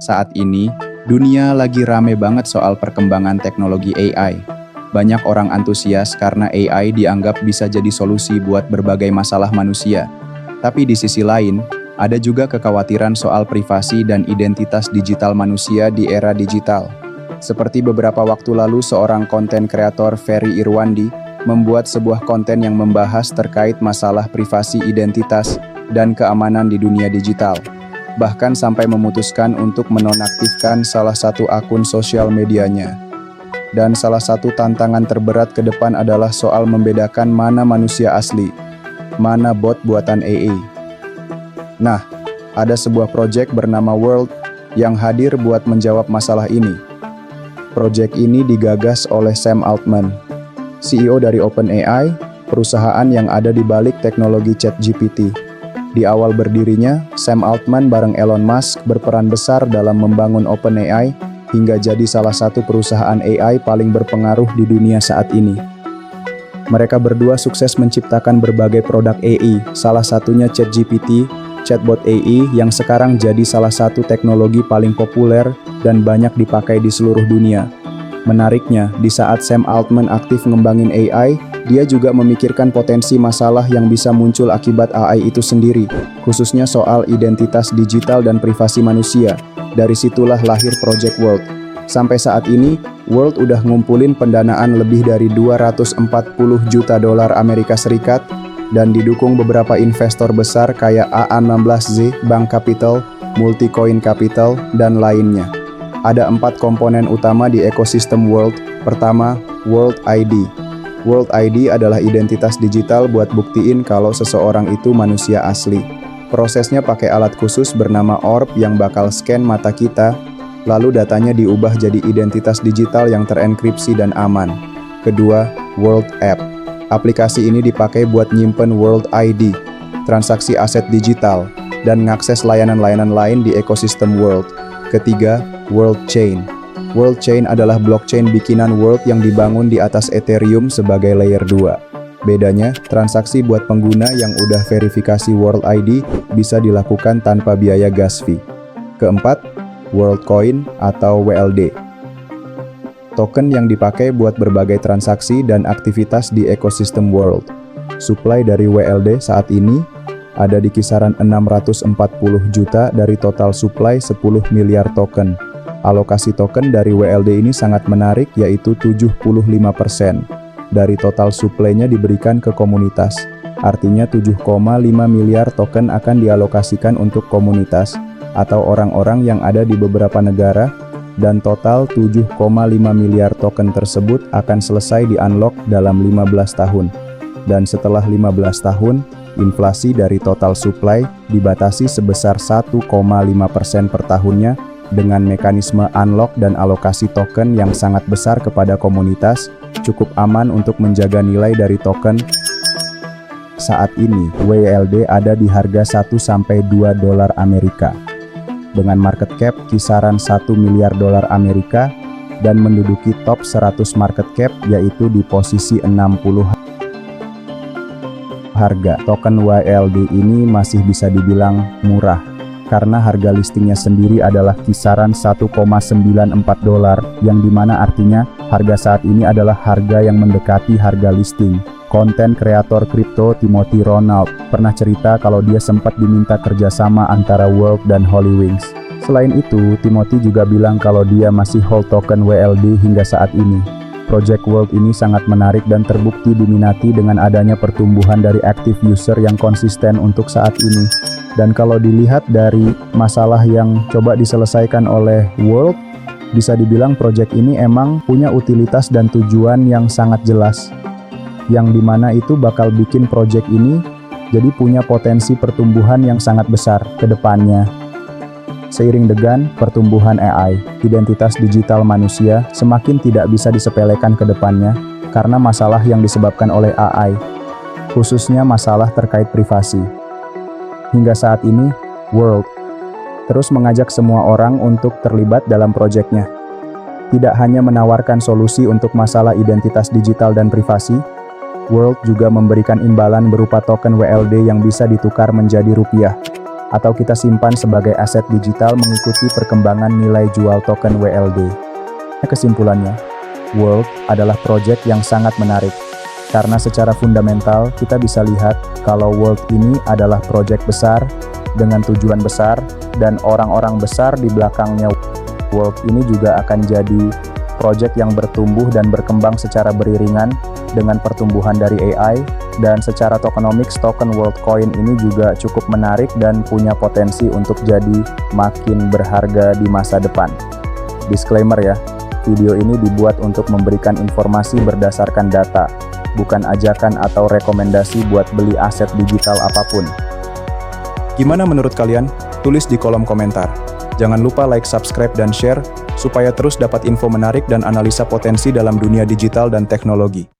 Saat ini, dunia lagi rame banget soal perkembangan teknologi AI. Banyak orang antusias karena AI dianggap bisa jadi solusi buat berbagai masalah manusia. Tapi di sisi lain, ada juga kekhawatiran soal privasi dan identitas digital manusia di era digital. Seperti beberapa waktu lalu seorang konten kreator Ferry Irwandi membuat sebuah konten yang membahas terkait masalah privasi identitas dan keamanan di dunia digital. Bahkan sampai memutuskan untuk menonaktifkan salah satu akun sosial medianya. Dan salah satu tantangan terberat ke depan adalah soal membedakan mana manusia asli, mana bot buatan AI. Nah, ada sebuah proyek bernama World yang hadir buat menjawab masalah ini. Proyek ini digagas oleh Sam Altman, CEO dari OpenAI, perusahaan yang ada di balik teknologi ChatGPT. Di awal berdirinya, Sam Altman bareng Elon Musk berperan besar dalam membangun OpenAI hingga jadi salah satu perusahaan AI paling berpengaruh di dunia saat ini. Mereka berdua sukses menciptakan berbagai produk AI, salah satunya ChatGPT, chatbot AI yang sekarang jadi salah satu teknologi paling populer dan banyak dipakai di seluruh dunia. Menariknya, di saat Sam Altman aktif ngembangin AI, dia juga memikirkan potensi masalah yang bisa muncul akibat AI itu sendiri, khususnya soal identitas digital dan privasi manusia. Dari situlah lahir Project World. Sampai saat ini, World udah ngumpulin pendanaan lebih dari 240 juta dolar Amerika Serikat dan didukung beberapa investor besar kayak A16Z, Bank Capital, Multicoin Capital, dan lainnya. Ada 4 komponen utama di ekosistem World. Pertama, World ID. World ID adalah identitas digital buat buktiin kalau seseorang itu manusia asli. Prosesnya pakai alat khusus bernama Orb yang bakal scan mata kita, lalu datanya diubah jadi identitas digital yang terenkripsi dan aman. Kedua, World App. Aplikasi ini dipakai buat nyimpen World ID, transaksi aset digital, dan ngakses layanan-layanan lain di ekosistem World. Ketiga, World Chain. World Chain adalah blockchain bikinan World yang dibangun di atas Ethereum sebagai layer 2. Bedanya, transaksi buat pengguna yang udah verifikasi World ID bisa dilakukan tanpa biaya gas fee. Keempat, World Coin atau WLD. Token yang dipakai buat berbagai transaksi dan aktivitas di ekosistem World. Supply dari WLD saat ini ada di kisaran 640 juta dari total supply 10 miliar token. Alokasi token dari WLD ini sangat menarik, yaitu 75% dari total supply-nya diberikan ke komunitas. Artinya 7,5 miliar token akan dialokasikan untuk komunitas atau orang-orang yang ada di beberapa negara, dan total 7,5 miliar token tersebut akan selesai di-unlock dalam 15 tahun. Dan setelah 15 tahun, inflasi dari total supply dibatasi sebesar 1,5% per tahunnya dengan mekanisme unlock dan alokasi token yang sangat besar kepada komunitas, cukup aman untuk menjaga nilai dari token. Saat ini, WLD ada di harga 1-2 dolar Amerika, dengan market cap kisaran 1 miliar dolar Amerika dan menduduki top 100 market cap, yaitu di posisi 60. Harga token WLD ini masih bisa dibilang murah, karena harga listingnya sendiri adalah kisaran 1,94 dolar, yang dimana artinya harga saat ini adalah harga yang mendekati harga listing. Konten kreator kripto Timothy Ronald pernah cerita kalau dia sempat diminta kerjasama antara World dan Hollywings. Selain itu, Timothy juga bilang kalau dia masih hold token WLD hingga saat ini. Project World ini sangat menarik dan terbukti diminati dengan adanya pertumbuhan dari active user yang konsisten untuk saat ini. Dan kalau dilihat dari masalah yang coba diselesaikan oleh World, bisa dibilang project ini emang punya utilitas dan tujuan yang sangat jelas, yang dimana itu bakal bikin project ini jadi punya potensi pertumbuhan yang sangat besar ke depannya. Seiring dengan pertumbuhan AI, identitas digital manusia semakin tidak bisa disepelekan ke depannya karena masalah yang disebabkan oleh AI, khususnya masalah terkait privasi. Hingga saat ini, World terus mengajak semua orang untuk terlibat dalam proyeknya. Tidak hanya menawarkan solusi untuk masalah identitas digital dan privasi, World juga memberikan imbalan berupa token WLD yang bisa ditukar menjadi rupiah. atau kita simpan sebagai aset digital mengikuti perkembangan nilai jual token WLD. Kesimpulannya, World adalah proyek yang sangat menarik, karena secara fundamental kita bisa lihat kalau World ini adalah proyek besar, dengan tujuan besar, dan orang-orang besar di belakangnya. World ini juga akan jadi proyek yang bertumbuh dan berkembang secara beriringan dengan pertumbuhan dari AI, dan secara tokenomics token Worldcoin ini juga cukup menarik dan punya potensi untuk jadi makin berharga di masa depan. Disclaimer ya, video ini dibuat untuk memberikan informasi berdasarkan data, bukan ajakan atau rekomendasi buat beli aset digital apapun. Gimana menurut kalian? Tulis di kolom komentar. Jangan lupa like, subscribe, dan share, supaya terus dapat info menarik dan analisa potensi dalam dunia digital dan teknologi.